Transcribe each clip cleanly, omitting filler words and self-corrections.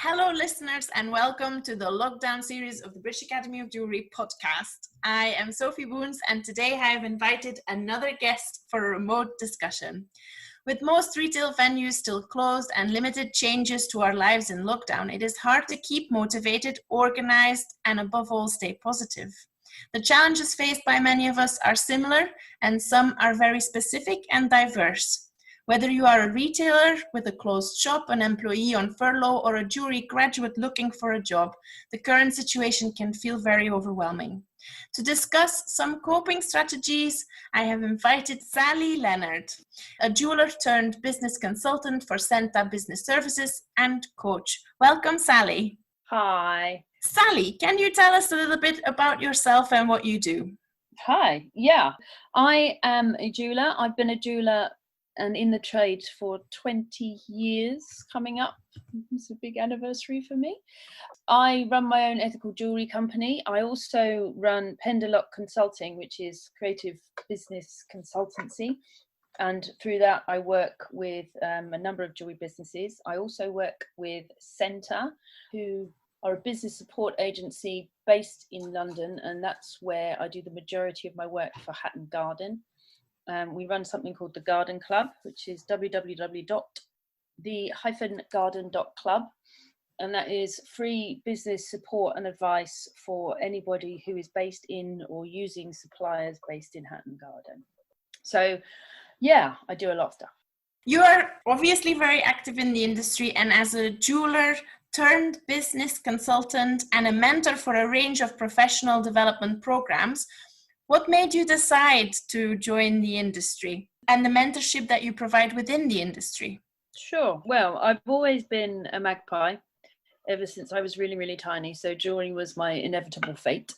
Hello, listeners, and welcome to the lockdown series of the British Academy of Jewellery podcast. I am Sophie Boons, and today I have invited another guest for a remote discussion. With most retail venues still closed and limited changes to our lives in lockdown, it is hard to keep motivated, organized, and above all, stay positive. The challenges faced by many of us are similar, and some are very specific and diverse. Whether you are a retailer with a closed shop, an employee on furlough, or a jewelry graduate looking for a job, the current situation can feel very overwhelming. To discuss some coping strategies, I have invited Sally Leonard, a jeweler turned business consultant for Senta Business Services and coach. Welcome, Sally. Hi. Sally, can you tell us a little bit about yourself and what you do? Hi. Yeah, I am a jeweler. I've been a jeweler and in the trade for 20 years coming up. It's a big anniversary for me. I run my own ethical jewelry company. I also run Penderlock Consulting, which is creative business consultancy. And through that, I work with a number of jewelry businesses. I also work with Senta, who are a business support agency based in London. And that's where I do the majority of my work for Hatton Garden. We run something called the Garden Club, which is www.the-garden.club. And that is free business support and advice for anybody who is based in or using suppliers based in Hatton Garden. So, yeah, I do a lot of stuff. You are obviously very active in the industry, and as a jeweler turned business consultant and a mentor for a range of professional development programs, what made you decide to join the industry and the mentorship that you provide within the industry? Sure. Well, I've always been a magpie ever since I was really, really tiny. So jewelry was my inevitable fate.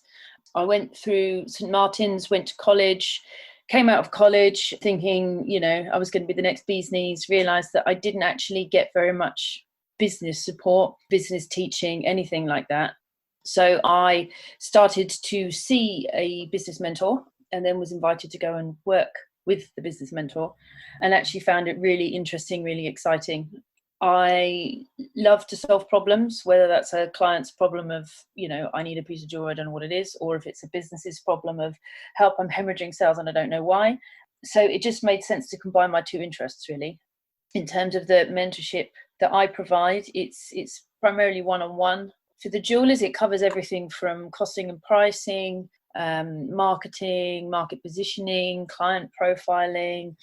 I went through St. Martin's, went to college, came out of college thinking, I was going to be the next bee's knees, realised that I didn't actually get very much business support, business teaching, anything like that. So I started to see a business mentor and then was invited to go and work with the business mentor and actually found it really interesting, really exciting. I love to solve problems, whether that's a client's problem of, I need a piece of jewelry, I don't know what it is, or if it's a business's problem of help, I'm hemorrhaging sales and I don't know why. So it just made sense to combine my two interests, really. In terms of the mentorship that I provide, it's primarily one-on-one. For the jewelers, it covers everything from costing and pricing, marketing, market positioning, client profiling,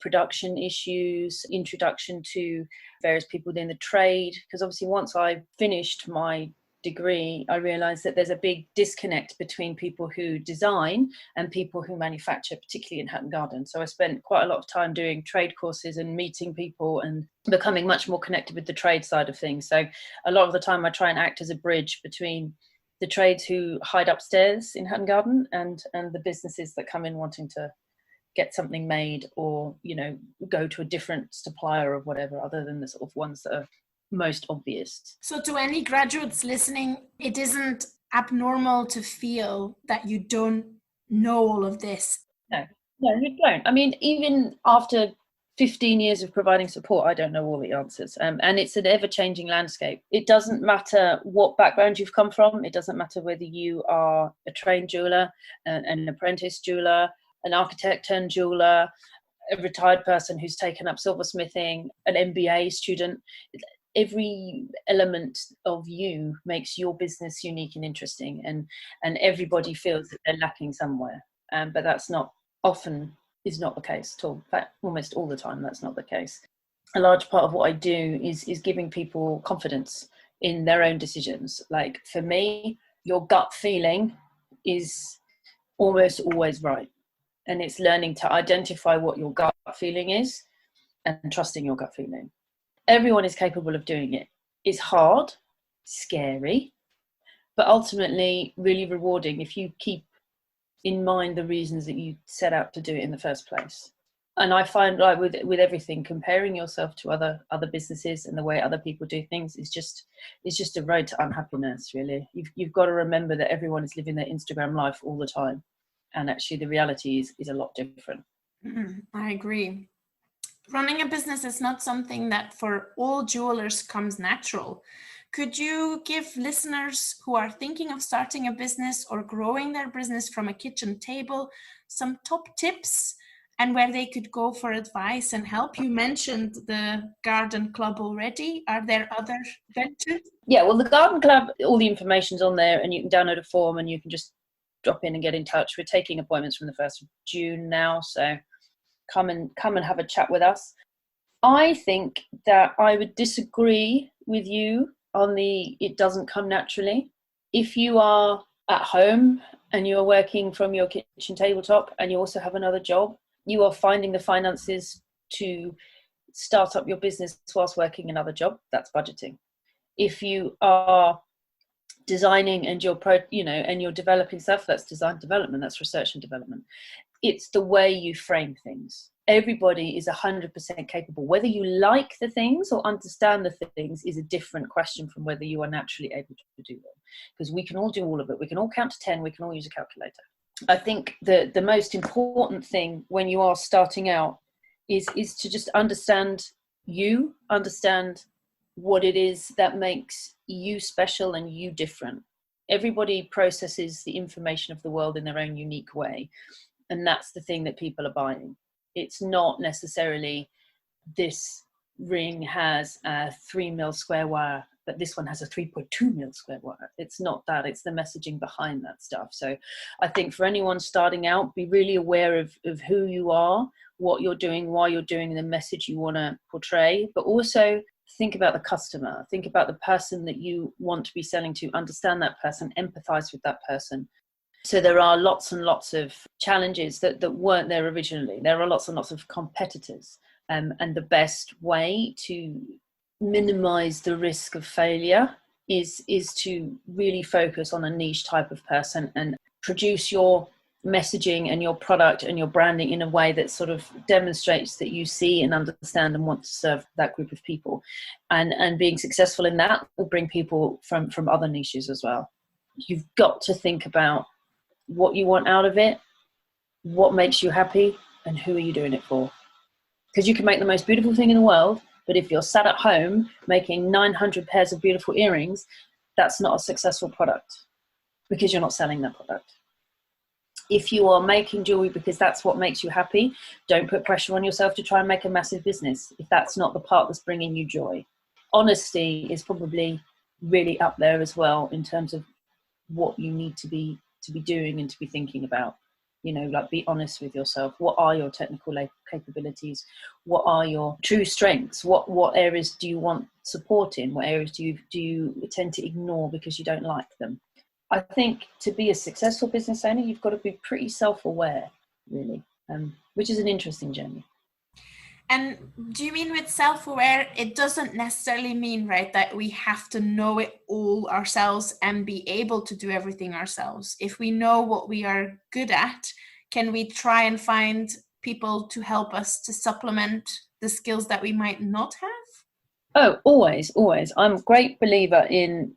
production issues, introduction to various people within the trade. Because obviously once I finished my degree, I realised that there's a big disconnect between people who design and people who manufacture, particularly in Hatton Garden. So I spent quite a lot of time doing trade courses and meeting people and becoming much more connected with the trade side of things. So a lot of the time I try and act as a bridge between the trades who hide upstairs in Hatton Garden and the businesses that come in wanting to get something made or, go to a different supplier of whatever, other than the sort of ones that are most obvious. So to any graduates listening, it isn't abnormal to feel that you don't know all of this. No, you don't. I mean, even after 15 years of providing support, I don't know all the answers. And it's an ever-changing landscape. It doesn't matter what background you've come from. It doesn't matter whether you are a trained jeweler, an apprentice jeweler, an architect turned jeweler, a retired person who's taken up silversmithing, an MBA student. Every element of you makes your business unique and interesting, and everybody feels that they're lacking somewhere. But that's not often is not the case at all. In fact, almost all the time, that's not the case. A large part of what I do is giving people confidence in their own decisions. Like for me, your gut feeling is almost always right. And it's learning to identify what your gut feeling is and trusting your gut feeling. Everyone is capable of doing it. It's hard, scary, but ultimately really rewarding if you keep in mind the reasons that you set out to do it in the first place. And I find like with everything, comparing yourself to other businesses and the way other people do things is just a road to unhappiness, really. You've got to remember that everyone is living their Instagram life all the time. And actually the reality is a lot different. I agree. Running a business is not something that for all jewelers comes natural. Could you give listeners who are thinking of starting a business or growing their business from a kitchen table some top tips and where they could go for advice and help? You mentioned the garden club already. Are there other ventures? Yeah, well, the garden club, all the information's on there, and you can download a form and you can just drop in and get in touch. We're taking appointments from the 1st of June now, so come and have a chat with us. I think that I would disagree with you on the it doesn't come naturally. If you are at home and you're working from your kitchen tabletop and you also have another job, you are finding the finances to start up your business whilst working another job. That's budgeting. If you are designing and and you're developing stuff, that's design development, that's research and development. It's the way you frame things. Everybody is 100% capable. Whether you like the things or understand the things is a different question from whether you are naturally able to do them. Because we can all do all of it. We can all count to 10. We can all use a calculator. I think the most important thing when you are starting out is to just understand what it is that makes you special and you different. Everybody processes the information of the world in their own unique way. And that's the thing that people are buying. It's not necessarily this ring has a 3 mil square wire, but this one has a 3.2 mil square wire. It's not that, it's the messaging behind that stuff. So I think for anyone starting out, be really aware of who you are, what you're doing, why you're doing, the message you want to portray, but also think about the customer, think about the person that you want to be selling to, understand that person, empathize with that person. So there are lots and lots of challenges that weren't there originally. There are lots and lots of competitors. And the best way to minimize the risk of failure is to really focus on a niche type of person and produce your messaging and your product and your branding in a way that sort of demonstrates that you see and understand and want to serve that group of people. And being successful in that will bring people from other niches as well. You've got to think about what you want out of it, what makes you happy, and who are you doing it for? Because you can make the most beautiful thing in the world, but if you're sat at home making 900 pairs of beautiful earrings, that's not a successful product because you're not selling that product. If you are making jewelry because that's what makes you happy, don't put pressure on yourself to try and make a massive business if that's not the part that's bringing you joy. Honesty is probably really up there as well in terms of what you need to be doing and to be thinking about. Like, be honest with yourself. What are your technical capabilities? What are your true strengths? What areas do you want support in? What areas do you tend to ignore because you don't like them? I think to be a successful business owner, you've got to be pretty self-aware, really, which is an interesting journey. And do you mean with self-aware, it doesn't necessarily mean, right, that we have to know it all ourselves and be able to do everything ourselves? If we know what we are good at, can we try and find people to help us to supplement the skills that we might not have? Oh, always. I'm a great believer in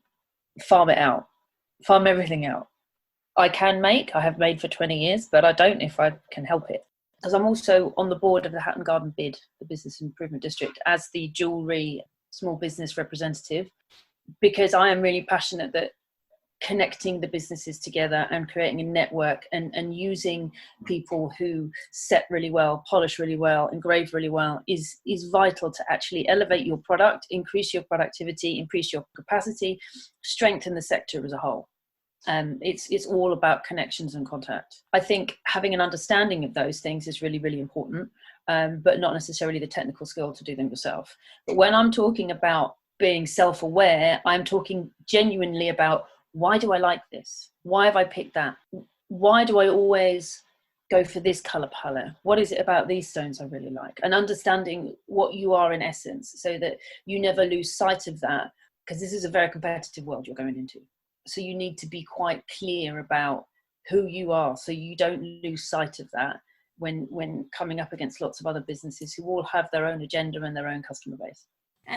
farm it out, farm everything out. I have made for 20 years, but I don't if I can help it. Because I'm also on the board of the Hatton Garden BID, the Business Improvement District, as the jewellery small business representative, because I am really passionate that connecting the businesses together and creating a network and using people who set really well, polish really well, engrave really well is vital to actually elevate your product, increase your productivity, increase your capacity, strengthen the sector as a whole. It's all about connections and contact. I think having an understanding of those things is really, really important, but not necessarily the technical skill to do them yourself. But when I'm talking about being self-aware, I'm talking genuinely about, why do I like this? Why have I picked that? Why do I always go for this color palette? What is it about these stones I really like? And understanding what you are in essence so that you never lose sight of that, because this is a very competitive world you're going into. So you need to be quite clear about who you are so you don't lose sight of that when coming up against lots of other businesses who all have their own agenda and their own customer base.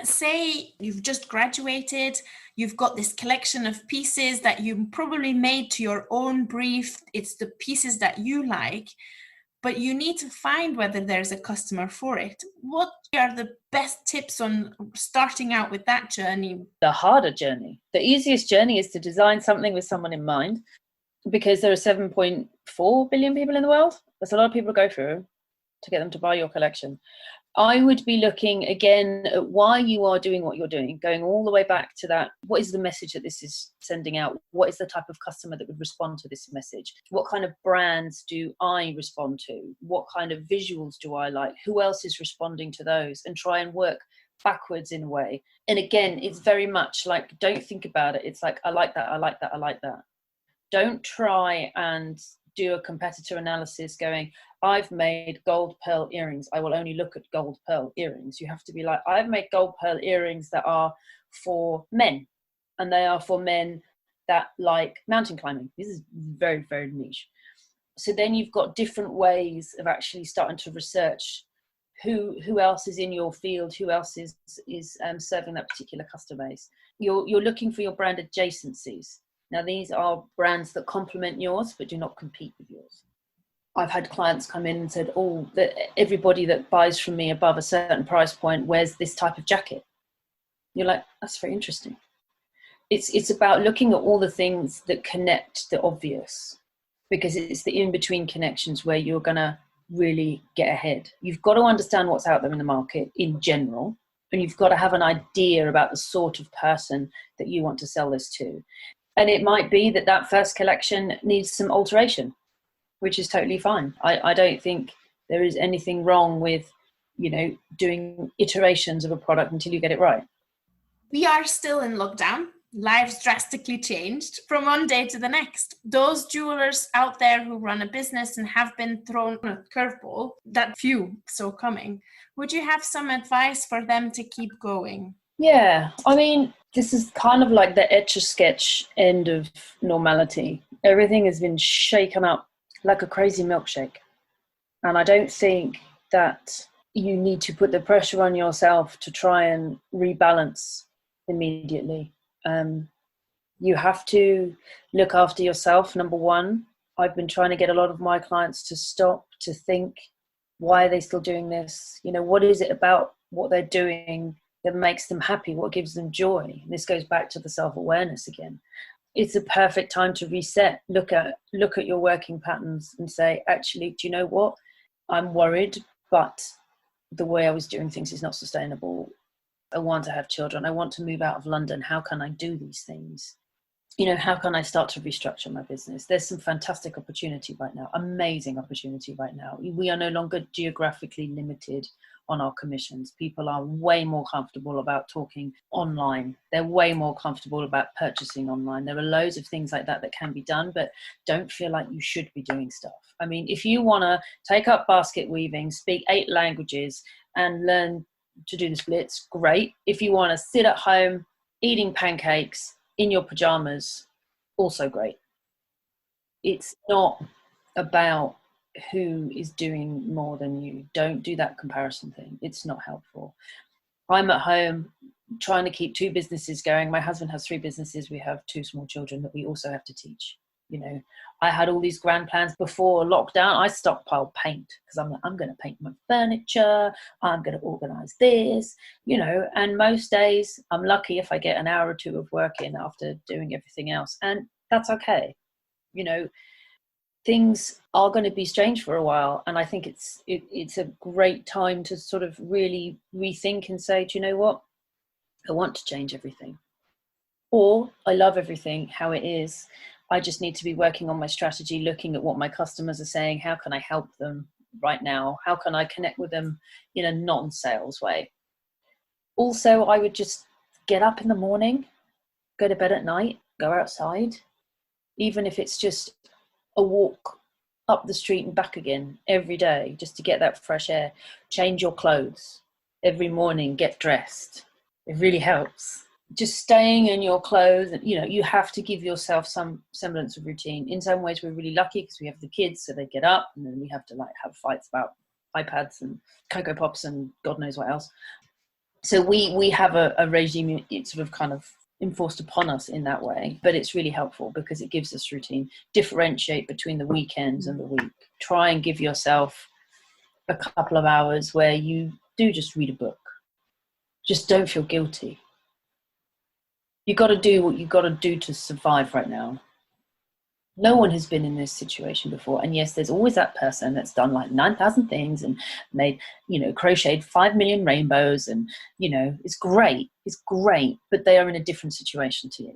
Say you've just graduated, you've got this collection of pieces that you probably made to your own brief. It's the pieces that you like, but you need to find whether there's a customer for it. What are the best tips on starting out with that journey? The harder journey. The easiest journey is to design something with someone in mind, because there are 7.4 billion people in the world. That's a lot of people to go through to get them to buy your collection. I would be looking again at why you are doing what you're doing, going all the way back to that. What is the message that this is sending out? What is the type of customer that would respond to this message? What kind of brands do I respond to? What kind of visuals do I like? Who else is responding to those? And try and work backwards in a way. And again, it's very much like, don't think about it. It's like, I like that, I like that, I like that. Don't try and do a competitor analysis going, I've made gold pearl earrings, I will only look at gold pearl earrings. You have to be like, I've made gold pearl earrings that are for men, and they are for men that like mountain climbing. This is very, very niche. So then you've got different ways of actually starting to research who else is in your field, who else is serving that particular customer base. You're looking for your brand adjacencies. Now, these are brands that complement yours, but do not compete with yours. I've had clients come in and said, oh, that everybody that buys from me above a certain price point wears this type of jacket. You're like, that's very interesting. It's about looking at all the things that connect the obvious, because it's the in-between connections where you're going to really get ahead. You've got to understand what's out there in the market in general, and you've got to have an idea about the sort of person that you want to sell this to. And it might be that that first collection needs some alteration, which is totally fine. I don't think there is anything wrong with, doing iterations of a product until you get it right. We are still in lockdown. Lives drastically changed from one day to the next. Those jewelers out there who run a business and have been thrown a curveball, that few so coming, would you have some advice for them to keep going? Yeah, I mean, this is kind of like the Etch-a-Sketch end of normality. Everything has been shaken up like a crazy milkshake. And I don't think that you need to put the pressure on yourself to try and rebalance immediately. You have to look after yourself, number one. I've been trying to get a lot of my clients to stop, to think, why are they still doing this? What is it about what they're doing that makes them happy? What gives them joy? And this goes back to the self-awareness again. It's a perfect time to reset. Look at your working patterns and say, actually, do you know what? I'm worried, but the way I was doing things is not sustainable. I want to have children. I want to move out of London. How can I do these things? How can I start to restructure my business? There's some fantastic opportunity right now, amazing opportunity right now. We are no longer geographically limited on our commissions. People are way more comfortable about talking online. They're way more comfortable about purchasing online. There are loads of things like that can be done, but don't feel like you should be doing stuff. I mean, if you want to take up basket weaving, speak 8 languages and learn to do the splits, great. If you want to sit at home eating pancakes in your pajamas, also great. It's not about who is doing more than you. Don't do that comparison thing. It's not helpful. I'm at home trying to keep 2 businesses going. My husband has 3 businesses. We have 2 small children that we also have to teach. I had all these grand plans before lockdown. I stockpiled paint because I'm going to paint my furniture. I'm going to organize this, and most days I'm lucky if I get an hour or 2 of work in after doing everything else. And that's okay. Things are going to be strange for a while. And I think it's a great time to sort of really rethink and say, do you know what? I want to change everything. Or I love everything how it is. I just need to be working on my strategy, looking at what my customers are saying. How can I help them right now? How can I connect with them in a non-sales way? Also, I would just get up in the morning, go to bed at night, go outside, even if it's just a walk up the street and back again every day, just to get that fresh air. Change your clothes every morning, get dressed. It really helps. Just staying in your clothes, you have to give yourself some semblance of routine. In some ways, we're really lucky because we have the kids, so they get up, and then we have to have fights about iPads and Cocoa Pops and God knows what else. So we have a regime. It sort of kind of enforced upon us in that way, but it's really helpful because it gives us routine. Differentiate between the weekends and the week. Try and give yourself a couple of hours where you do just read a book. Just don't feel guilty. You got to do what you got to do to survive right now. No one has been in this situation before. And yes, there's always that person that's done like 9,000 things and made, crocheted 5 million rainbows. And, it's great. It's great. But they are in a different situation to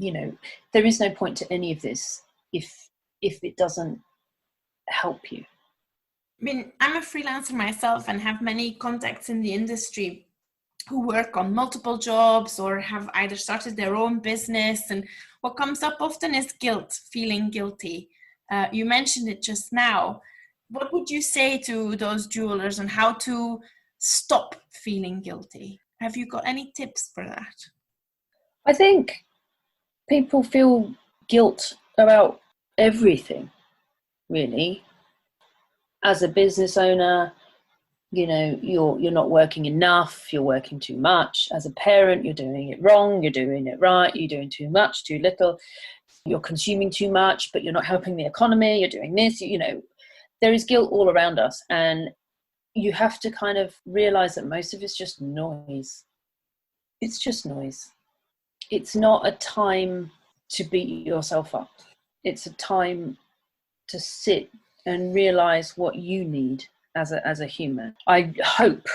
you. There is no point to any of this if it doesn't help you. I mean, I'm a freelancer myself and have many contacts in the industry who work on multiple jobs or have either started their own business. And what comes up often is guilt, feeling guilty. You mentioned it just now. What would you say to those jewelers on how to stop feeling guilty? Have you got any tips for that? I think people feel guilt about everything, really. As a business owner, you're not working enough, you're working too much. As a parent, you're doing it wrong, you're doing it right, you're doing too much, too little, you're consuming too much, but you're not helping the economy, you're doing this, there is guilt all around us. And you have to kind of realize that most of it's just noise. It's just noise. It's not a time to beat yourself up. It's a time to sit and realize what you need as a human. I hope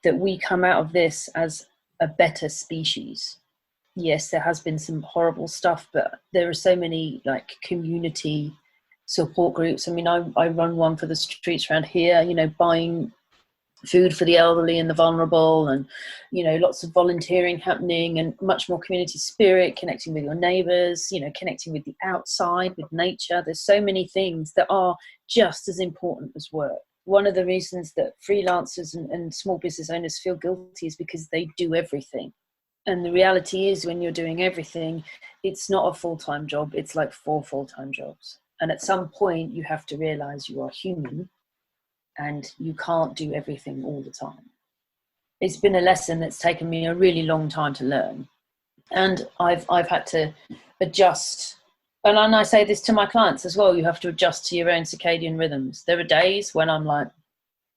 that we come out of this as a better species. Yes, there has been some horrible stuff, but there are so many like community support groups. I mean, I run one for the streets around here, buying food for the elderly and the vulnerable, and lots of volunteering happening and much more community spirit, connecting with your neighbors, connecting with the outside, with nature. There's so many things that are just as important as work. One of the reasons that freelancers and small business owners feel guilty is because they do everything. And the reality is, when you're doing everything, it's not a full-time job. It's like 4 full-time jobs. And at some point you have to realize you are human and you can't do everything all the time. It's been a lesson that's taken me a really long time to learn. And I've had to adjust. And I say this to my clients as well, you have to adjust to your own circadian rhythms. There are days when I'm like,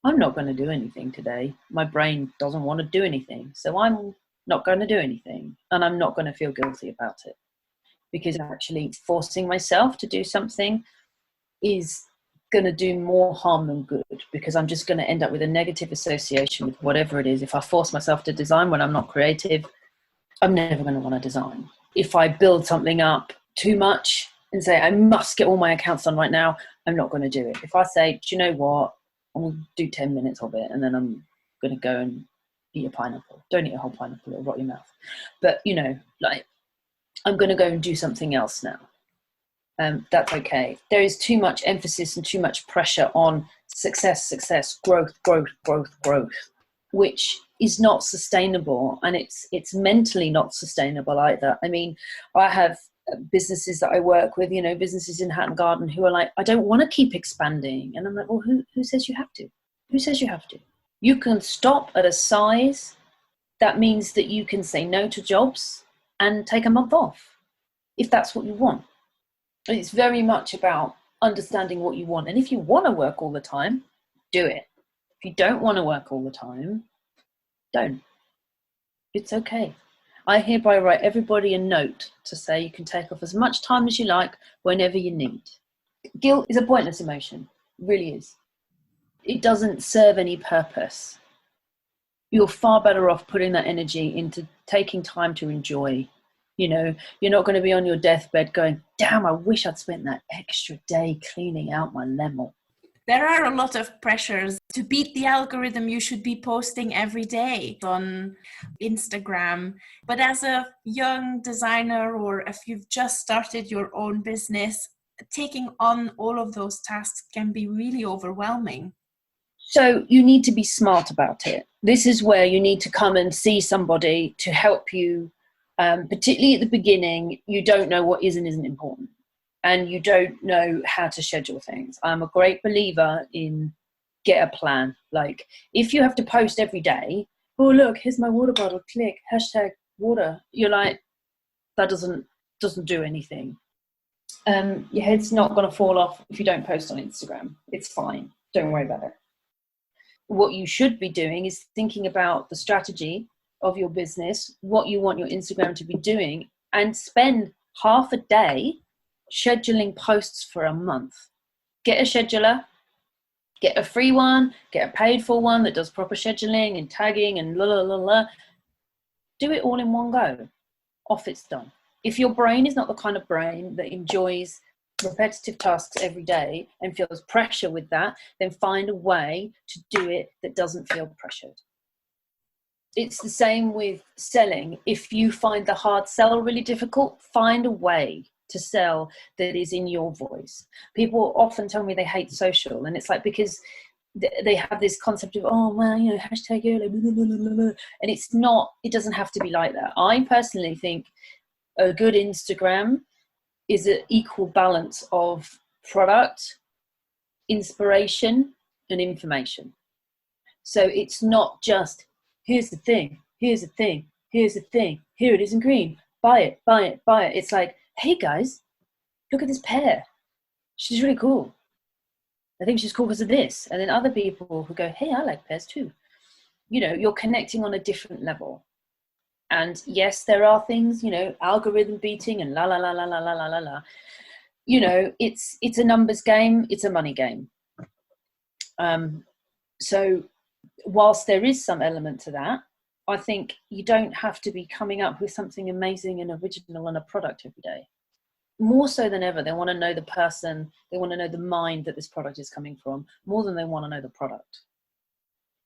I'm not going to do anything today. My brain doesn't want to do anything. So I'm not going to do anything. And I'm not going to feel guilty about it. Because actually forcing myself to do something is going to do more harm than good, because I'm just going to end up with a negative association with whatever it is. If I force myself to design when I'm not creative, I'm never going to want to design. If I build something up too much and say, I must get all my accounts done right now, I'm not going to do it. If I say, do you know what, I'm going to do 10 minutes of it and then I'm going to go and eat a pineapple. Don't eat a whole pineapple, it'll rot your mouth. But, I'm going to go and do something else now. That's okay. There is too much emphasis and too much pressure on success, growth, which is not sustainable, and it's mentally not sustainable either. I mean, I have businesses that I work with, businesses in Hatton Garden who are like, I don't want to keep expanding. And I'm like, well, who says you have to? Who says you have to? You can stop at a size that means that you can say no to jobs and take a month off if that's what you want. It's very much about understanding what you want. And if you want to work all the time, do it. If you don't want to work all the time, don't. It's okay. I hereby write everybody a note to say you can take off as much time as you like whenever you need. Guilt is a pointless emotion. It really is. It doesn't serve any purpose. You're far better off putting that energy into taking time to enjoy. You're not going to be on your deathbed going, damn, I wish I'd spent that extra day cleaning out my lemon. There are a lot of pressures to beat the algorithm. You should be posting every day on Instagram. But as a young designer, or if you've just started your own business, taking on all of those tasks can be really overwhelming. So you need to be smart about it. This is where you need to come and see somebody to help you. Particularly at the beginning, you don't know what is and isn't important, and you don't know how to schedule things. I'm a great believer in get a plan. Like, if you have to post every day, oh, look, here's my water bottle, click, hashtag water. You're like, That doesn't do anything. Your head's not going to fall off if you don't post on Instagram. It's fine. Don't worry about it. What you should be doing is thinking about the strategy of your business, what you want your Instagram to be doing, and spend half a day scheduling posts for a month. Get a scheduler, get a free one, get a paid for one that does proper scheduling and tagging and la la la la. Do it all in one go. Off it's done. If your brain is not the kind of brain that enjoys repetitive tasks every day and feels pressure with that, then find a way to do it that doesn't feel pressured. It's the same with selling. If you find the hard sell really difficult, find a way to sell that is in your voice. People often tell me they hate social, and it's like, because they have this concept of, oh, well, you know, hashtag YOLO, blah, blah, blah, blah. And it's not, it doesn't have to be like that. I personally think a good Instagram is an equal balance of product, inspiration, and information. So it's not just, here's the thing, here's the thing, here's the thing, here it is in green, buy it, buy it, buy it. It's like, hey guys, look at this pear. She's really cool. I think she's cool because of this. And then other people who go, hey, I like pears too. You know, you're connecting on a different level. And yes, there are things, you know, algorithm beating and la la la la la la la la la. You know, it's a numbers game, it's a money game. So whilst there is some element to that, I think you don't have to be coming up with something amazing and original in a product every day. More so than ever, they want to know the person, they want to know the mind that this product is coming from, more than they want to know the product.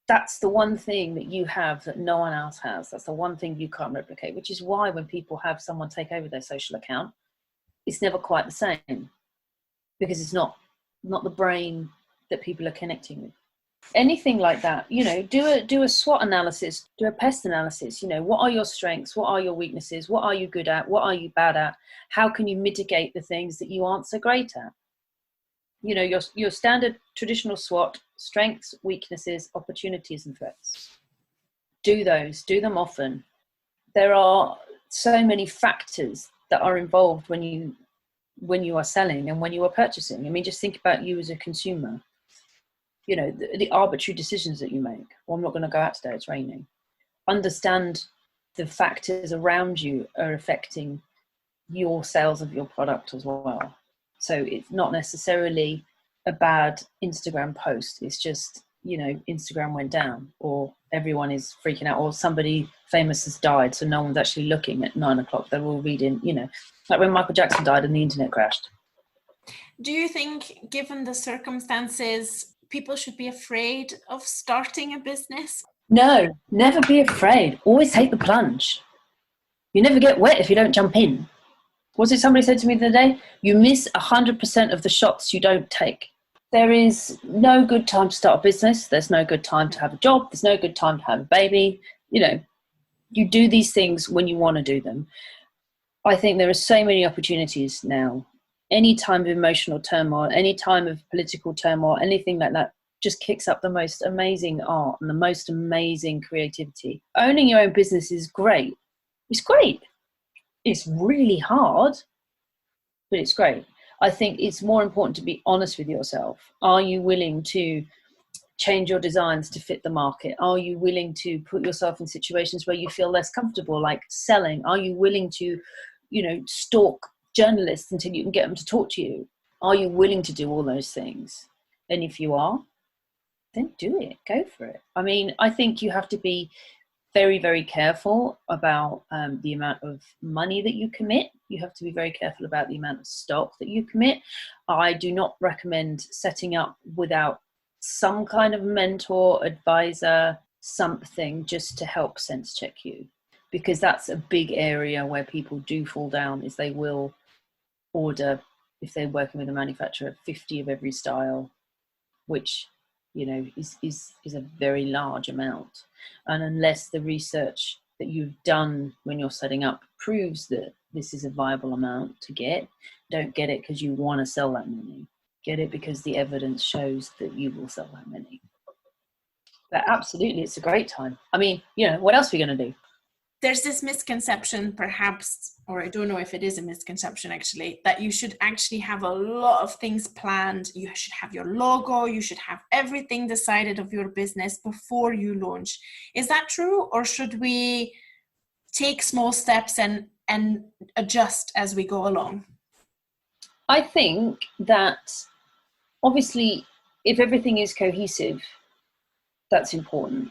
That's the one thing that you have that no one else has. That's the one thing you can't replicate, which is why when people have someone take over their social account, it's never quite the same, because it's not the brain that people are connecting with. Anything like that, you know, do a SWOT analysis, do a pest analysis. You know, what are your strengths? What are your weaknesses? What are you good at? What are you bad at? How can you mitigate the things that you aren't so great at? You know, your standard traditional SWOT: strengths, weaknesses, opportunities, and threats. Do them often. There are so many factors that are involved when you are selling and when you are purchasing. I mean, just think about you as a consumer. You know, the arbitrary decisions that you make. Well, I'm not going to go out today, it's raining. Understand the factors around you are affecting your sales of your product as well. So it's not necessarily a bad Instagram post. It's just, you know, Instagram went down, or everyone is freaking out, or somebody famous has died, so no one's actually looking at 9 o'clock. They're all reading, you know, like when Michael Jackson died and the internet crashed. Do you think, given the circumstances, people should be afraid of starting a business? No, never be afraid. Always take the plunge. You never get wet if you don't jump in. What's it somebody said to me the other day? You miss 100% of the shots you don't take. There is no good time to start a business. There's no good time to have a job. There's no good time to have a baby. You know, you do these things when you want to do them. I think there are so many opportunities now. Any time of emotional turmoil, any time of political turmoil, anything like that just kicks up the most amazing art and the most amazing creativity. Owning your own business is great. It's great. It's really hard, but it's great. I think it's more important to be honest with yourself. Are you willing to change your designs to fit the market? Are you willing to put yourself in situations where you feel less comfortable, like selling? Are you willing to, you know, stalk journalists until you can get them to talk to you? Are you willing to do all those things? And if you are, then do it. Go for it. I mean, I think you have to be very, very careful about the amount of money that you commit. You have to be very careful about the amount of stock that you commit. I do not recommend setting up without some kind of mentor, advisor, something just to help sense check you, because that's a big area where people do fall down. Is they will order, if they're working with a manufacturer, 50 of every style, which, you know, is a very large amount. And unless the research that you've done when you're setting up proves that this is a viable amount to get, don't get it because you want to sell that many. Get it because the evidence shows that you will sell that many. But absolutely, it's a great time. I mean, you know, what else are we going to do? there's this misconception perhaps, or I don't know if it is a misconception actually, that you should actually have a lot of things planned. You should have your logo, you should have everything decided of your business before you launch. Is that true, or should we take small steps and adjust as we go along? I think that obviously if everything is cohesive, that's important.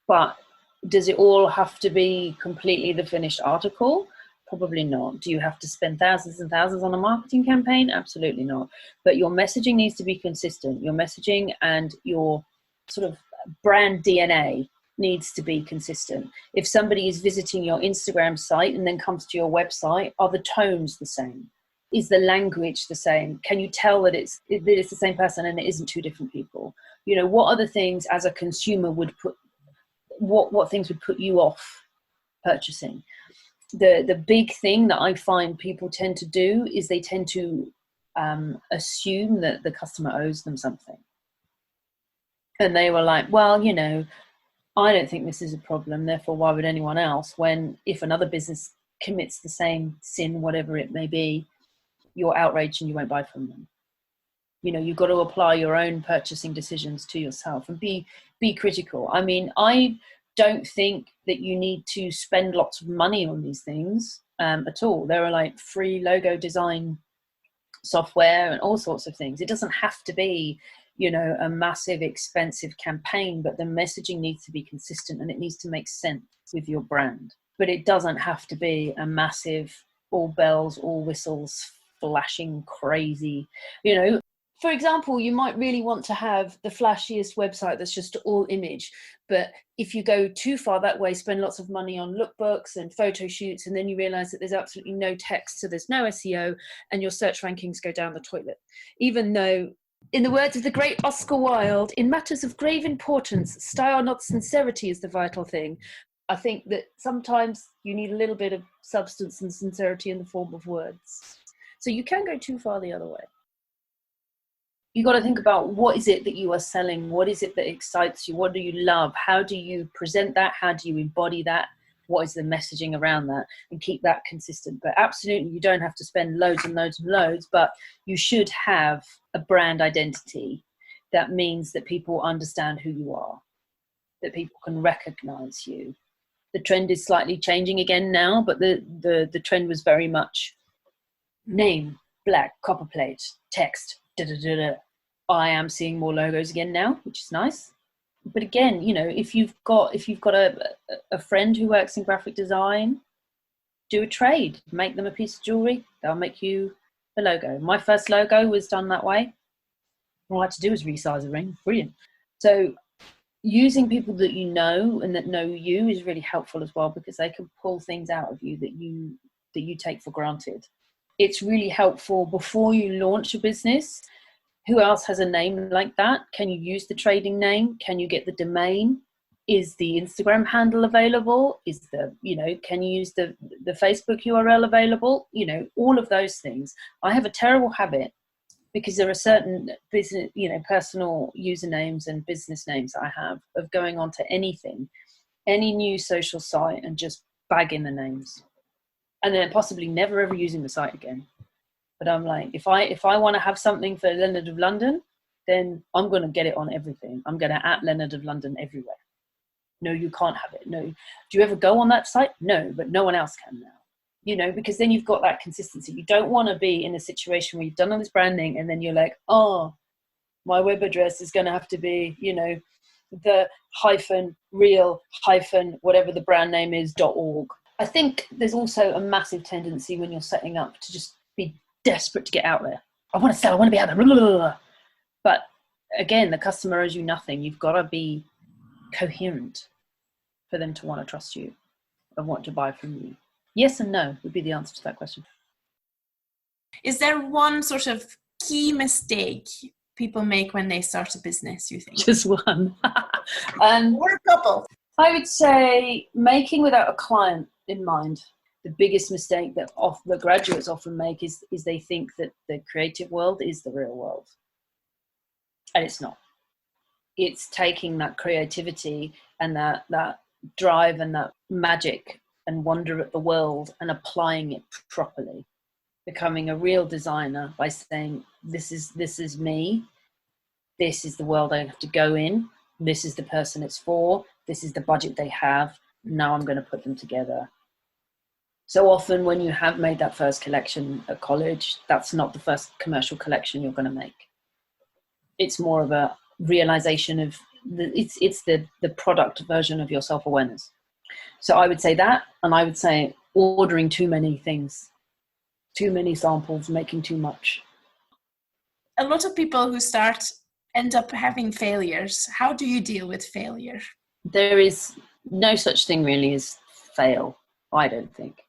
But does it all have to be completely the finished article? Probably not. Do you have to spend thousands and thousands on a marketing campaign? Absolutely not. But your messaging needs to be consistent. Your messaging and your sort of brand DNA needs to be consistent. If somebody is visiting your Instagram site and then comes to your website, are the tones the same? Is the language the same? Can you tell that it's the same person and it isn't two different people? You know, what other things as a consumer would put, what things would put you off purchasing? The big thing that I find people tend to do is they tend to assume that the customer owes them something. And they were like, well, you know, I don't think this is a problem, therefore why would anyone else? When if another business commits the same sin, whatever it may be, you're outraged and you won't buy from them. You know, you've got to apply your own purchasing decisions to yourself and be critical. I mean, I don't think that you need to spend lots of money on these things at all. There are like free logo design software and all sorts of things. It doesn't have to be, you know, a massive expensive campaign, but the messaging needs to be consistent and it needs to make sense with your brand. But it doesn't have to be a massive all bells, all whistles, flashing crazy, you know. For example, you might really want to have the flashiest website that's just all image, but if you go too far that way, spend lots of money on lookbooks and photo shoots, and then you realize that there's absolutely no text, so there's no SEO, and your search rankings go down the toilet. Even though, in the words of the great Oscar Wilde, in matters of grave importance, style not sincerity is the vital thing. I think that sometimes you need a little bit of substance and sincerity in the form of words. So you can go too far the other way. You got to think about what is it that you are selling? What is it that excites you? What do you love? How do you present that? How do you embody that? What is the messaging around that? And keep that consistent. But absolutely, you don't have to spend loads and loads and loads, but you should have a brand identity that means that people understand who you are, that people can recognize you. The trend is slightly changing again now, but the trend was very much name, black, copper plate, text, da-da-da-da. I am seeing more logos again now, which is nice. But again, you know, if you've got a friend who works in graphic design, do a trade, make them a piece of jewelry, they'll make you the logo. My first logo was done that way. All I had to do was resize a ring. Brilliant. So using people that you know and that know you is really helpful as well, because they can pull things out of you that you take for granted. It's really helpful before you launch a business. Who else has a name like that? Can you use the trading name? Can you get the domain? Is the Instagram handle available? Is can you use the Facebook URL available? You know, all of those things. I have a terrible habit, because there are certain business, personal usernames and business names I have, of going on to anything, any new social site, and just bagging the names. And then possibly never ever using the site again. But I'm like, if I want to have something for Leonard of London, then I'm going to get it on everything. I'm going to @Leonard of London everywhere. No, you can't have it. No. Do you ever go on that site? No, but no one else can now. You know, because then you've got that consistency. You don't want to be in a situation where you've done all this branding and then you're like, oh, my web address is going to have to be, the _real_ whatever the brand name is .org. I think there's also a massive tendency when you're setting up to just be desperate to get out there. I want to sell, I want to be out there. Blah, blah, blah. But again, the customer owes you nothing. You've got to be coherent for them to want to trust you and want to buy from you. Yes and no would be the answer to that question. Is there one sort of key mistake people make when they start a business, you think? Just one. Or a couple. I would say making without a client in mind. The biggest mistake that the graduates often make is they think that the creative world is the real world. And it's not. It's taking that creativity and that drive and that magic and wonder at the world and applying it properly, becoming a real designer by saying, this is me, this is the world I have to go in, this is the person it's for, this is the budget they have, now I'm going to put them together. So often when you have made that first collection at college, that's not the first commercial collection you're going to make. It's more of a realization of it's the product version of your self-awareness. So I would say that, and I would say ordering too many things, too many samples, making too much. A lot of people who start end up having failures. How do you deal with failure? There is no such thing really as fail, I don't think.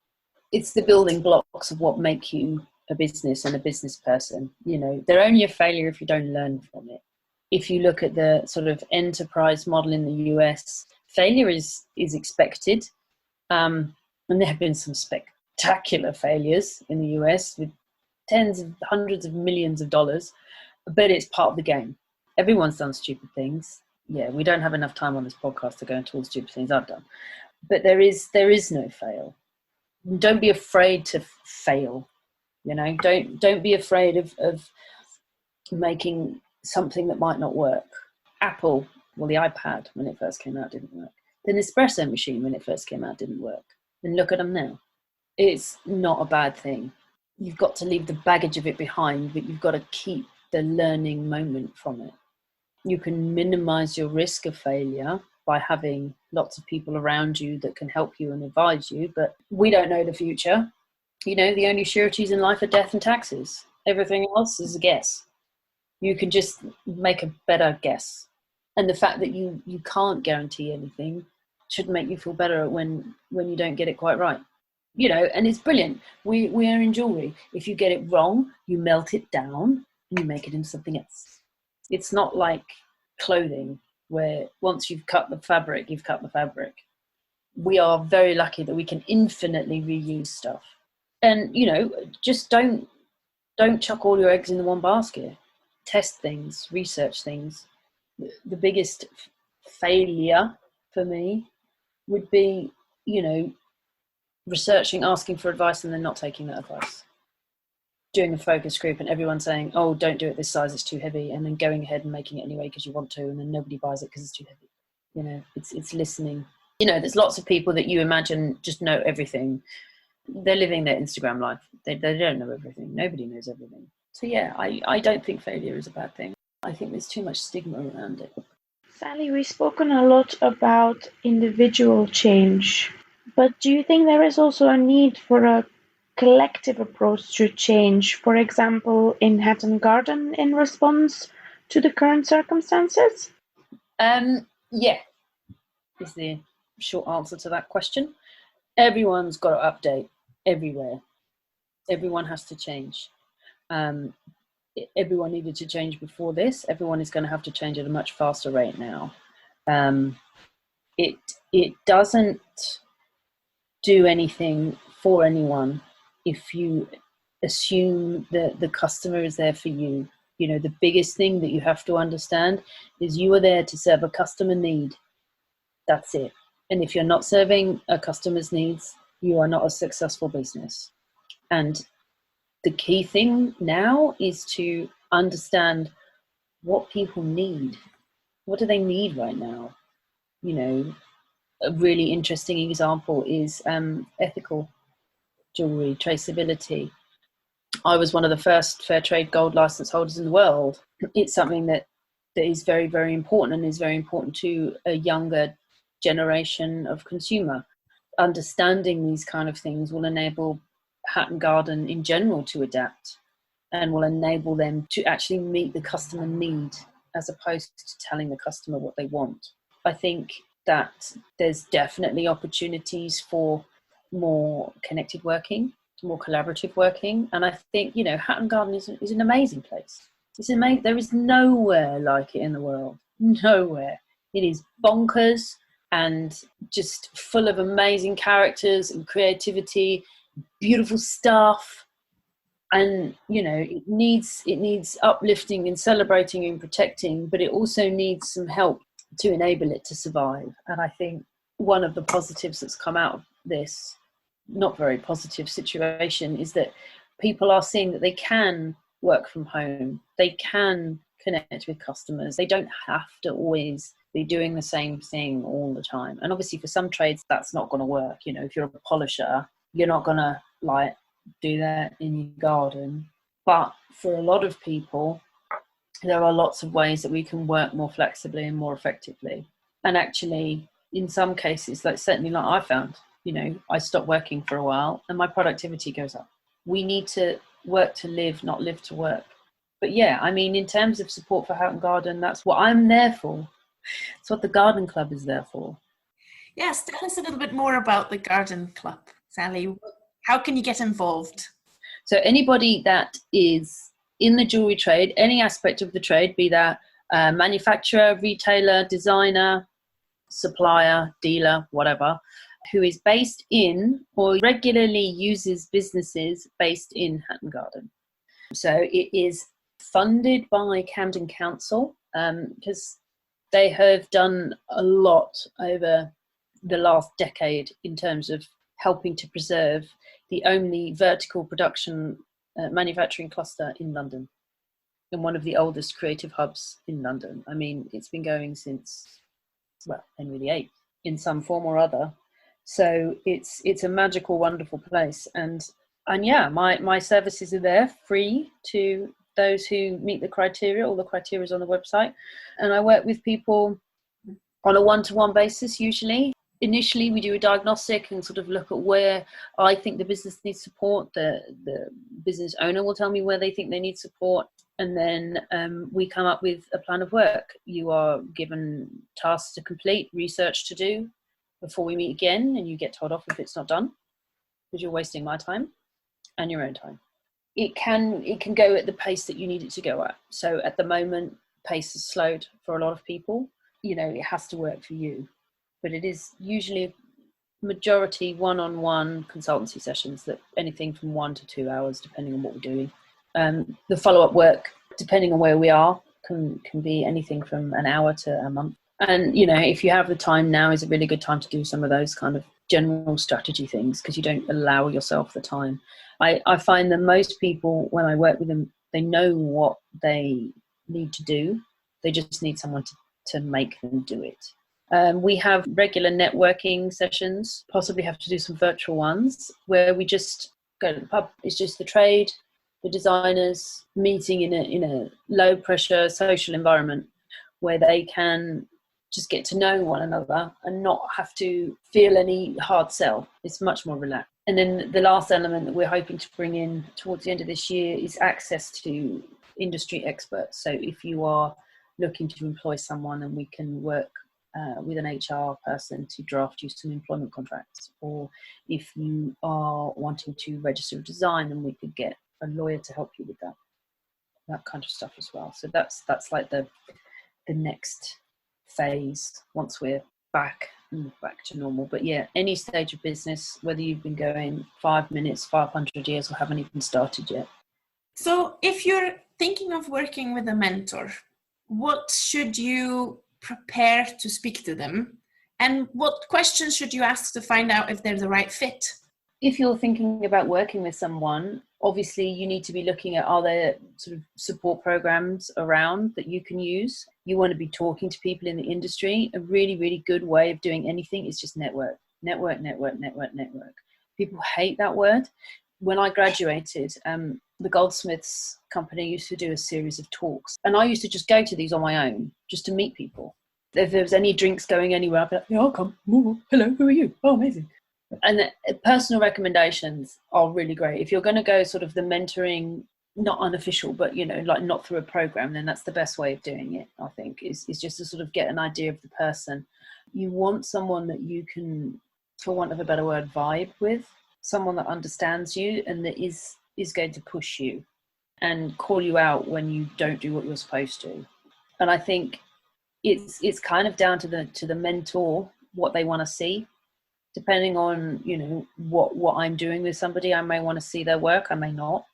It's the building blocks of what make you a business and a business person. You know, they're only a failure if you don't learn from it. If you look at the sort of enterprise model in the US, failure is expected. And there have been some spectacular failures in the US with tens of hundreds of millions of dollars, but it's part of the game. Everyone's done stupid things. Yeah, we don't have enough time on this podcast to go into all the stupid things I've done. But there is no fail. Don't be afraid to fail. You know, don't be afraid of making something that might not work. Apple, well, the iPad when it first came out didn't work. The Nespresso machine when it first came out didn't work. And look at them now. It's not a bad thing. You've got to leave the baggage of it behind, but you've got to keep the learning moment from it. You can minimize your risk of failure by having lots of people around you that can help you and advise you, but we don't know the future. You know, the only sureties in life are death and taxes. Everything else is a guess. You can just make a better guess. And the fact that you can't guarantee anything should make you feel better when you don't get it quite right. You know, and it's brilliant. We are in jewelry. If you get it wrong, you melt it down and you make it into something else. It's not like clothing where once you've cut the fabric, you've cut the fabric. We are very lucky that we can infinitely reuse stuff. And, you know, just don't chuck all your eggs in the one basket. Test things, research things. The biggest failure for me would be, you know, researching, asking for advice and then not taking that advice. Doing a focus group and everyone saying, oh, don't do it this size, it's too heavy, and then going ahead and making it anyway because you want to, and then nobody buys it because it's too heavy. You know, it's listening. You know, there's lots of people that you imagine just know everything. They're living their Instagram life. They don't know everything. Nobody knows everything. So yeah, I don't think failure is a bad thing. I think there's too much stigma around it. Sally, we've spoken a lot about individual change, but do you think there is also a need for a collective approach to change, for example, in Hatton Garden in response to the current circumstances? Yeah, is the short answer to that question. Everyone's got to update everywhere. Everyone has to change. Everyone needed to change before this. Everyone is going to have to change at a much faster rate now. It doesn't do anything for anyone if you assume that the customer is there for you. You know, the biggest thing that you have to understand is you are there to serve a customer need. That's it. And if you're not serving a customer's needs, you are not a successful business. And the key thing now is to understand what people need. What do they need right now? You know, a really interesting example is ethical jewelry, traceability. I was one of the first fair trade gold license holders in the world. It's something that is very, very important and is very important to a younger generation of consumer. Understanding these kind of things will enable Hatton Garden in general to adapt and will enable them to actually meet the customer need as opposed to telling the customer what they want. I think that there's definitely opportunities for more connected working, more collaborative working. And I think, you know, Hatton Garden is an amazing place. It's amazing. There is nowhere like it in the world. Nowhere. It is bonkers and just full of amazing characters and creativity, beautiful stuff. And, you know, it needs uplifting and celebrating and protecting, but it also needs some help to enable it to survive. And I think one of the positives that's come out of this not very positive situation is that people are seeing that they can work from home, they can connect with customers, they don't have to always be doing the same thing all the time. And obviously for some trades that's not going to work. You know, if you're a polisher, you're not going to like do that in your garden. But for a lot of people, there are lots of ways that we can work more flexibly and more effectively. And actually, in some cases, like certainly like I found, you know, I stopped working for a while and my productivity goes up. We need to work to live, not live to work. But yeah, I mean, in terms of support for Houghton Garden, that's what I'm there for. It's what the Garden Club is there for. Yes, tell us a little bit more about the Garden Club, Sally. How can you get involved? So anybody that is in the jewellery trade, any aspect of the trade, be that manufacturer, retailer, designer, supplier, dealer, whatever, who is based in or regularly uses businesses based in Hatton Garden. So it is funded by Camden Council because they have done a lot over the last decade in terms of helping to preserve the only vertical production manufacturing cluster in London and one of the oldest creative hubs in London. I mean, it's been going since, well, Henry VIII in some form or other. So it's a magical, wonderful place. And yeah, my services are there free to those who meet the criteria. All the criteria is on the website. And I work with people on a one-to-one basis usually. Initially, we do a diagnostic and sort of look at where I think the business needs support. The business owner will tell me where they think they need support. And then we come up with a plan of work. You are given tasks to complete, research to do before we meet again, and you get told off if it's not done because you're wasting my time and your own time. It can go at the pace that you need it to go at. So at the moment, pace is slowed for a lot of people. You know, it has to work for you. But it is usually majority one-on-one consultancy sessions, that anything from 1 to 2 hours, depending on what we're doing. The follow-up work, depending on where we are, can be anything from an hour to a month. And, you know, if you have the time, now is a really good time to do some of those kind of general strategy things because you don't allow yourself the time. I find that most people, when I work with them, they know what they need to do. They just need someone to make them do it. We have regular networking sessions, possibly have to do some virtual ones, where we just go to the pub. It's just the trade, the designers meeting in a low pressure social environment where they can just get to know one another and not have to feel any hard sell. It's much more relaxed. And then the last element that we're hoping to bring in towards the end of this year is access to industry experts. So if you are looking to employ someone, and we can work with an HR person to draft you some employment contracts, or if you are wanting to register a design, then we could get a lawyer to help you with that kind of stuff as well. So that's like the next phase once we're back to normal. But yeah, any stage of business, whether you've been going 5 minutes, 500 years, or haven't even started yet. So if you're thinking of working with a mentor, what should you prepare to speak to them, and what questions should you ask to find out if they're the right fit? If you're thinking about working with someone, obviously you need to be looking at, are there sort of support programs around that you can use? You want to be talking to people in the industry. A really, really good way of doing anything is just network. People hate that word. When I graduated, the Goldsmiths company used to do a series of talks, and I used to just go to these on my own just to meet people. If there was any drinks going anywhere, I'd be like, yeah, I'll come. Ooh, hello, who are you? Oh, amazing. And personal recommendations are really great. If you're going to go sort of the mentoring, not unofficial, but, you know, like not through a program, then that's the best way of doing it, I think, is just to sort of get an idea of the person. You want someone that you can, for want of a better word, vibe with, someone that understands you and that is going to push you and call you out when you don't do what you're supposed to. And I think it's kind of down to the mentor, what they want to see. Depending on, you know, what I'm doing with somebody, I may want to see their work, I may not.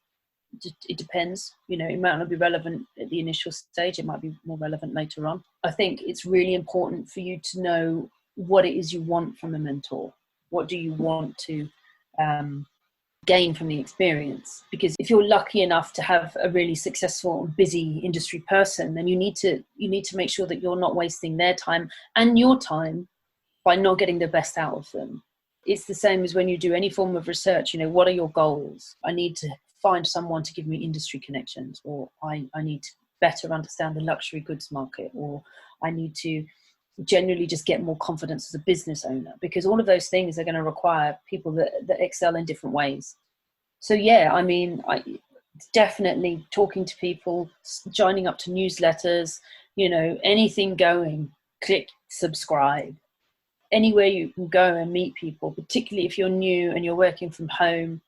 It depends. You know, it might not be relevant at the initial stage. It might be more relevant later on. I think it's really important for you to know what it is you want from a mentor. What do you want to gain from the experience? Because if you're lucky enough to have a really successful, busy industry person, then you need to make sure that you're not wasting their time and your time by not getting the best out of them. It's the same as when you do any form of research. What are your goals? I need to find someone to give me industry connections, or I need to better understand the luxury goods market, or I need to generally just get more confidence as a business owner, because all of those things are going to require people that excel in different ways. So yeah, I mean, definitely talking to people, joining up to newsletters, anything going, click subscribe. Anywhere you can go and meet people, particularly if you're new and you're working from home,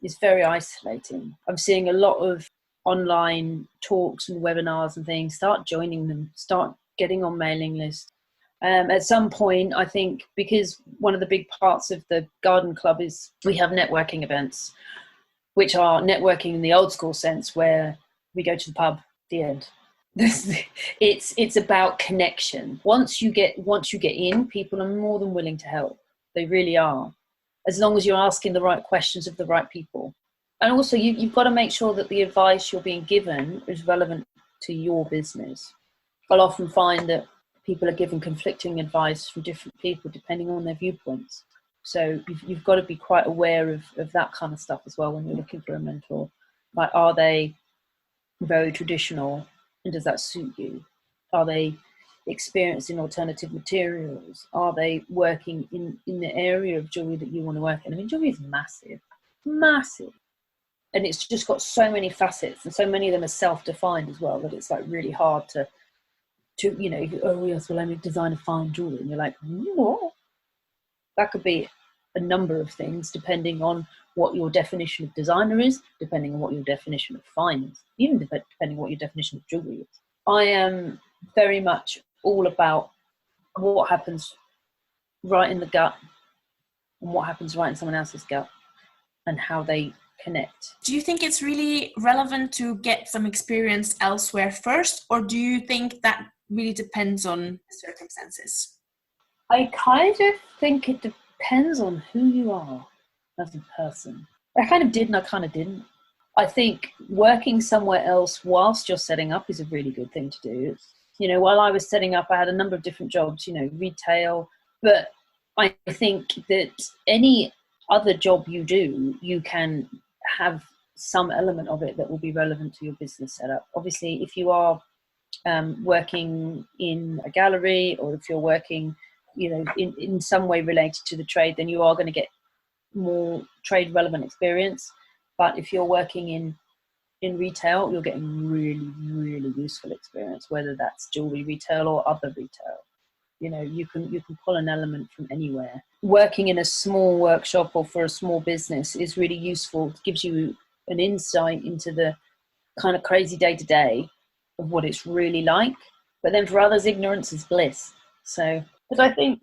is very isolating. I'm seeing a lot of online talks and webinars and things. Start joining them, start getting on mailing lists. At some point, I think, because one of the big parts of the garden club is we have networking events, which are networking in the old school sense, where we go to the pub, the end. It's about connection. Once you get in, people are more than willing to help. They really are, as long as you're asking the right questions of the right people. And also, you've got to make sure that the advice you're being given is relevant to your business. I'll often find that people are given conflicting advice from different people depending on their viewpoints. So you've got to be quite aware of that kind of stuff as well when you're looking for a mentor. Like, are they very traditional? And does that suit you? Are they experienced in alternative materials? Are they working in the area of jewelry that you want to work in? I mean, jewelry is massive. And it's just got so many facets, and so many of them are self-defined as well, that it's like really hard to oh yes, well, let me design a fine jewelry. And you're like, what? That could be a number of things, depending on what your definition of designer is, depending on what your definition of fine is, even depending on what your definition of jewelry is. I am very much all about what happens right in the gut and what happens right in someone else's gut and how they connect. Do you think it's really relevant to get some experience elsewhere first, or do you think that really depends on circumstances? I kind of think it depends on who you are as a person. I kind of did and I kind of didn't. I think working somewhere else whilst you're setting up is a really good thing to do. While I was setting up, I had a number of different jobs, retail, but I think that any other job you do, you can have some element of it that will be relevant to your business setup. Obviously, if you are working in a gallery, or if you're working, in some way related to the trade, then you are going to get more trade relevant experience. But if you're working in retail, you're getting really, really useful experience, whether that's jewelry retail or other retail. You can pull an element from anywhere. Working in a small workshop or for a small business is really useful. It gives you an insight into the kind of crazy day-to-day of what it's really like. But then for others, ignorance is bliss. So, but I think,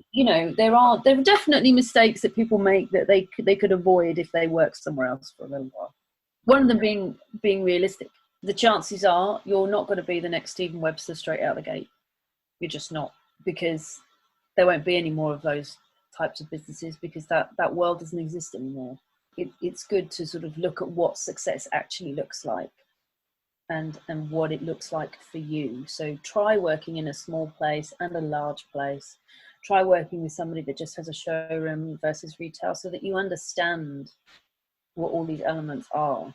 there are definitely mistakes that people make that they could avoid if they work somewhere else for a little while. One of them being realistic. The chances are you're not going to be the next Stephen Webster straight out the gate. You're just not, because there won't be any more of those types of businesses, because that world doesn't exist anymore. It's good to sort of look at what success actually looks like and what it looks like for you. So try working in a small place and a large place. Try working with somebody that just has a showroom versus retail, so that you understand what all these elements are.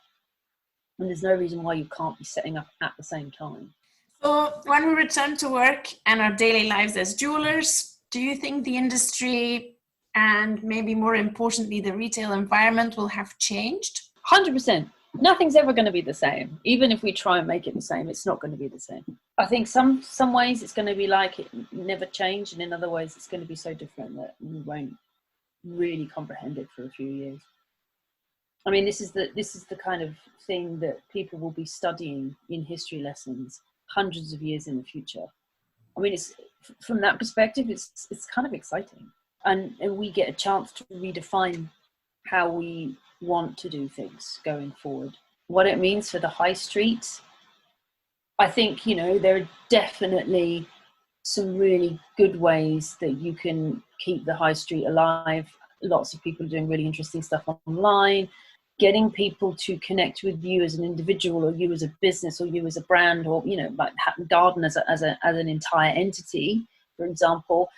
And there's no reason why you can't be setting up at the same time. So when we return to work and our daily lives as jewelers, do you think the industry and maybe more importantly, the retail environment will have changed? 100%. Nothing's ever going to be the same. Even if we try and make it the same, it's not going to be the same. I think some ways it's going to be like it never changed, and in other ways it's going to be so different that we won't really comprehend it for a few years. I mean, this is the kind of thing that people will be studying in history lessons hundreds of years in the future. I mean, it's from that perspective, it's kind of exciting, and we get a chance to redefine how we want to do things going forward. What it means for the high street, I think, there are definitely some really good ways that you can keep the high street alive. lots of people are doing really interesting stuff online. Getting people to connect with you as an individual, or you as a business, or you as a brand, or, you know, like Hatton Garden as an entire entity, for example,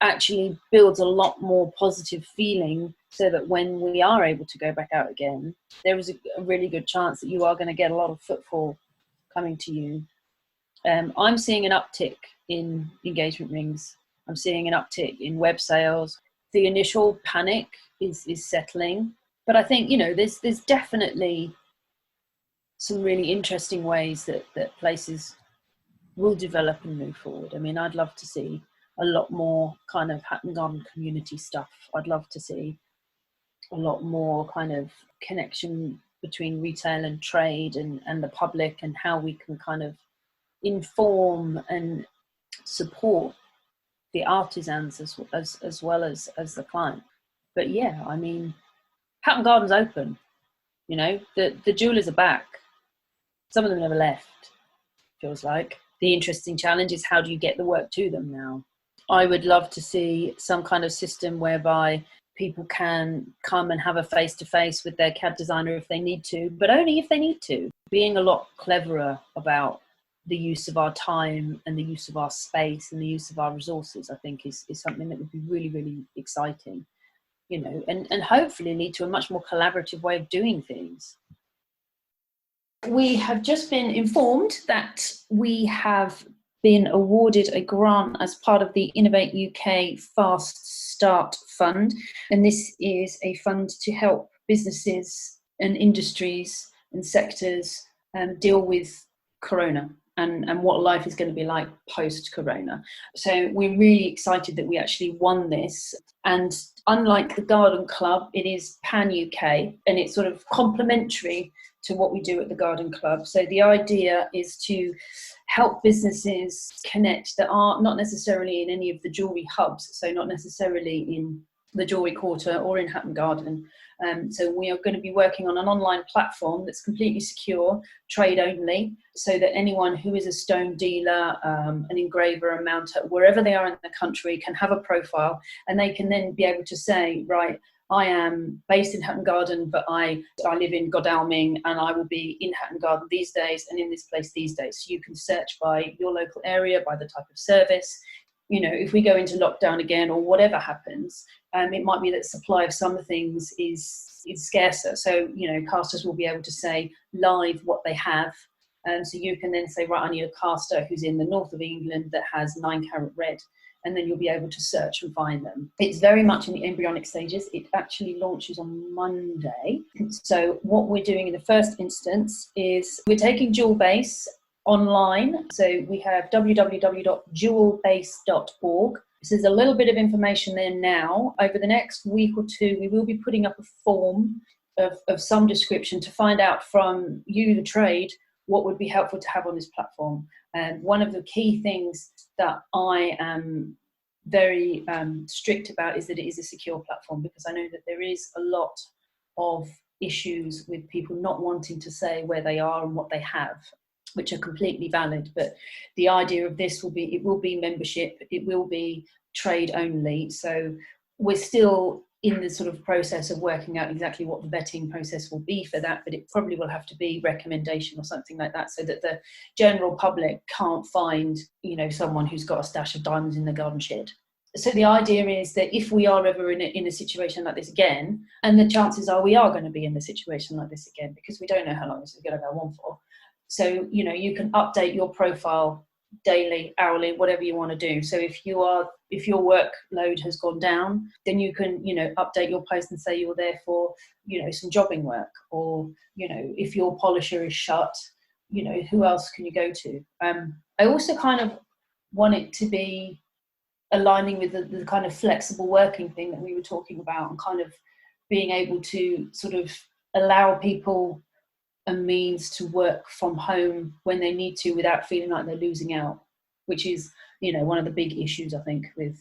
actually builds a lot more positive feeling, so that when we are able to go back out again, there is a really good chance that you are going to get a lot of footfall coming to you. I'm seeing an uptick in engagement rings. I'm seeing an uptick in web sales. The initial panic is settling, but I think, you know, there's definitely some really interesting ways that places will develop and move forward. I mean, I'd love to see a lot more kind of Hatton Garden community stuff. I'd love to see a lot more kind of connection between retail and trade and the public, and how we can kind of inform and support the artisans as well as the client. But yeah, I mean, Hatton Garden's open, you know, the jewelers are back. Some of them never left, feels like. The interesting challenge is, how do you get the work to them now? I would love to see some kind of system whereby people can come and have a face-to-face with their CAD designer if they need to, but only if they need to. Being a lot cleverer about the use of our time and the use of our space and the use of our resources, I think is something that would be really, really exciting, you know, and hopefully lead to a much more collaborative way of doing things. We have just been informed that we have been awarded a grant as part of the Innovate UK Fast Start Fund. And this is a fund to help businesses and industries and sectors deal with Corona and what life is going to be like post-Corona. So we're really excited that we actually won this. And unlike the Garden Club, it is pan-UK, and it's sort of complementary to what we do at the Garden Club. So the idea is to help businesses connect that are not necessarily in any of the jewellery hubs, so not necessarily in the Jewellery Quarter or in Hatton Garden. So we are going to be working on an online platform that's completely secure, trade only, so that anyone who is a stone dealer, an engraver, a mounter, wherever they are in the country, can have a profile, and they can then be able to say, right, I am based in Hatton Garden, but I live in Godalming, and I will be in Hatton Garden these days and in this place these days. So you can search by your local area, by the type of service. You know, if we go into lockdown again or whatever happens, it might be that supply of some things is scarcer. So, you know, casters will be able to say live what they have. So you can then say, right, I need a caster who's in the north of England that has 9-carat red. And then you'll be able to search and find them. It's very much in the embryonic stages. It actually launches on Monday. So what we're doing in the first instance is we're taking JewelBase online. So we have www.jewelbase.org. So there's a little bit of information there now. Over the next week or two, we will be putting up a form of some description to find out from you, the trade, what would be helpful to have on this platform. And one of the key things that I am very strict about is that it is a secure platform, because I know that there is a lot of issues with people not wanting to say where they are and what they have, which are completely valid. But the idea of this will be, it will be membership, it will be trade only. So we're still in the sort of process of working out exactly what the vetting process will be for that, but it probably will have to be recommendation or something like that, so that the general public can't find, you know, someone who's got a stash of diamonds in the garden shed. So the idea is that if we are ever in a situation like this again, and the chances are we are going to be in a situation like this again, because we don't know how long this is going to go on for. So, you know, you can update your profile daily, hourly, whatever you want to do. So if your workload has gone down, then you can, you know, update your post and say you're there for, you know, some jobbing work, or, you know, if your polisher is shut, you know, who else can you go to? I also kind of want it to be aligning with the kind of flexible working thing that we were talking about, and kind of being able to sort of allow people a means to work from home when they need to without feeling like they're losing out, which is, you know, one of the big issues I think with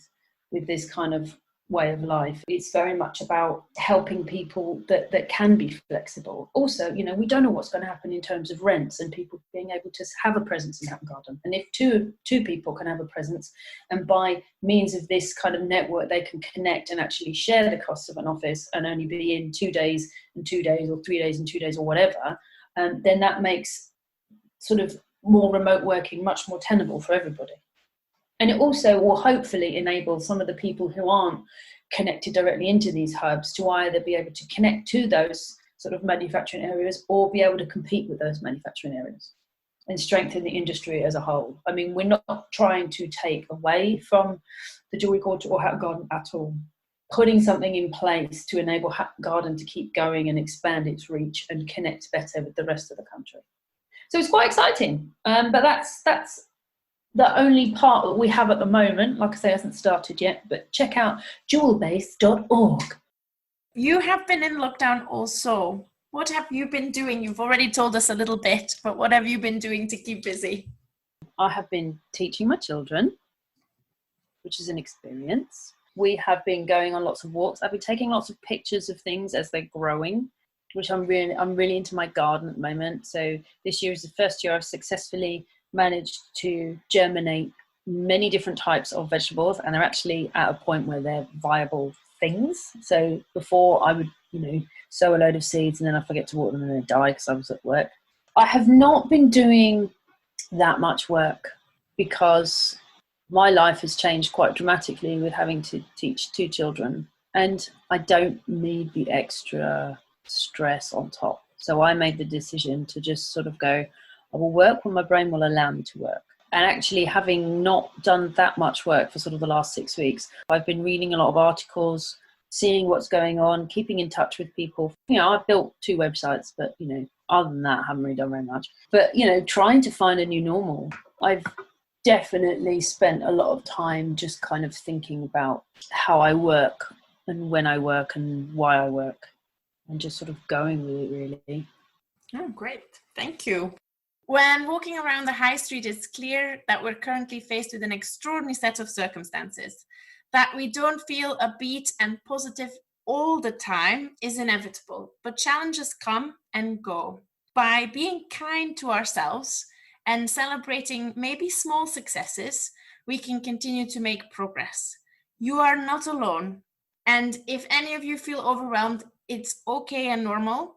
this kind of way of life. It's very much about helping people that can be flexible. Also, you know, we don't know what's going to happen in terms of rents and people being able to have a presence in Hatton Garden. And if two people can have a presence, and by means of this kind of network, they can connect and actually share the costs of an office and only be in 2 days and 2 days, or 3 days and 2 days, or whatever, then that makes sort of more remote working much more tenable for everybody. And it also will hopefully enable some of the people who aren't connected directly into these hubs to either be able to connect to those sort of manufacturing areas or be able to compete with those manufacturing areas and strengthen the industry as a whole. I mean, we're not trying to take away from the Jewellery Quarter or Hatton Garden at all. Putting something in place to enable Hatton Garden to keep going and expand its reach and connect better with the rest of the country. So it's quite exciting, but that's the only part that we have at the moment. Like I say, hasn't started yet, but check out jewelbase.org. You have been in lockdown also. What have you been doing? You've already told us a little bit, but what have you been doing to keep busy? I have been teaching my children, which is an experience. We have been going on lots of walks. I've been taking lots of pictures of things as they're growing, which I'm really into my garden at the moment. So this year is the first year I've successfully managed to germinate many different types of vegetables, and they're actually at a point where they're viable things. So before I would, you know, sow a load of seeds and then I forget to water them and they die because I was at work. I have not been doing that much work because my life has changed quite dramatically with having to teach 2 children, and I don't need the extra stress on top. So I made the decision to just sort of go, I will work when my brain will allow me to work. And actually, having not done that much work for sort of the last 6 weeks, I've been reading a lot of articles, seeing what's going on, keeping in touch with people. You know, I've built 2 websites, but, you know, other than that, I haven't really done very much. But, you know, trying to find a new normal. I've definitely spent a lot of time just kind of thinking about how I work and when I work and why I work, and just sort of going with it, really. Oh, great. Thank you. When walking around the high street, it's clear that we're currently faced with an extraordinary set of circumstances. That we don't feel upbeat and positive all the time is inevitable, but challenges come and go. By being kind to ourselves and celebrating maybe small successes, we can continue to make progress. You are not alone. And if any of you feel overwhelmed, it's okay and normal.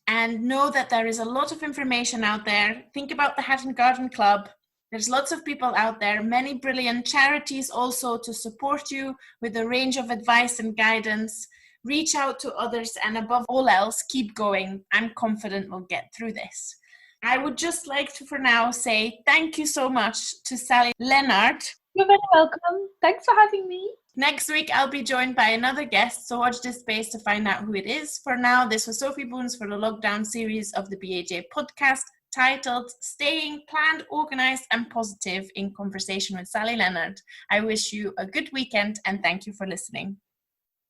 And know that there is a lot of information out there. Think about the Hatton Garden Club. There's lots of people out there, many brilliant charities also to support you with a range of advice and guidance. Reach out to others, and above all else, keep going. I'm confident we'll get through this. I would just like to, for now, say thank you so much to Sally Leonard. You're very welcome. Thanks for having me. Next week, I'll be joined by another guest, so watch this space to find out who it is. For now, this was Sophie Boons for the lockdown series of the BAJ podcast, titled Staying Planned, Organised and Positive in Conversation with Sally Leonard. I wish you a good weekend and thank you for listening.